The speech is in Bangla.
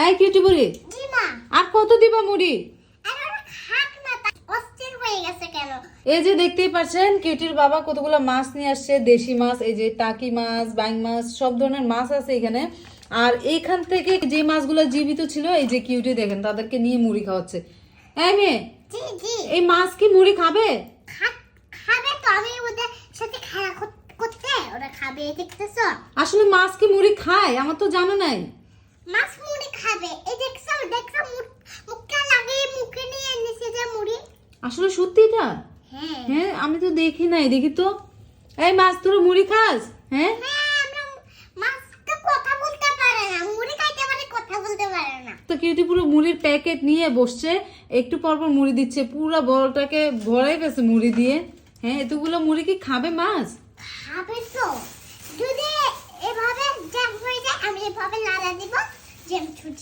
এই কিউটি বুড়ি, জি মা। আর কত দিবা মুড়ি? আর ওরা খাক না, তা অস্থির হয়ে গেছে কেন? এই যে দেখতেই পাচ্ছেন কিউটির বাবা কতগুলো মাছ নিয়ে আসছে, দেশি মাছ, এই যে টাকি মাছ, বাইং মাছ, সব ধরনের মাছ আছে এখানে। আর এইখান থেকে যে মাছগুলো জীবিত ছিল, এই যে কিউটি দেখেন তাদেরকে নিয়ে মুড়ি খাওয়াচ্ছে। এই মেয়ে, জি জি। এই মাছ কি মুড়ি খাবে? খাবে তো, আমি ওদের সাথে খেলা করতে ওরা খাবে, দেখতেছো? আসলে মাছ কি মুড়ি খায়? আমার তো জানা নাই। মাছ মুড়ি খাবে, এই দেখছো দেখছো, মুখটা লাগিয়ে মুখে নিয়ে এনেছে যে মুড়ি। আসলে সত্যি এটা? হ্যাঁ হ্যাঁ, আমি তো দেখি নাই, দেখি তো। এই মাছ, তোরা মুড়ি খাস? হ্যাঁ, হ্যাঁ, মাছ তো কথা বলতে পারে না, মুড়ি খাইতে পারে, কথা বলতে পারে না। তো কিউটি পুরো মুড়ির প্যাকেট নিয়ে বসছে, একটু পর পর মুড়ি দিচ্ছে, পুরো বড়টাকে ভরাই গেছে মুড়ি দিয়ে। হ্যাঁ, এতগুলো মুড়ি কি খাবে মাছ? খাবে তো, যদি এভাবে জ্যাম হয়ে যায় আমি এভাবে নাড়া দিব, জ্যাম ছুটি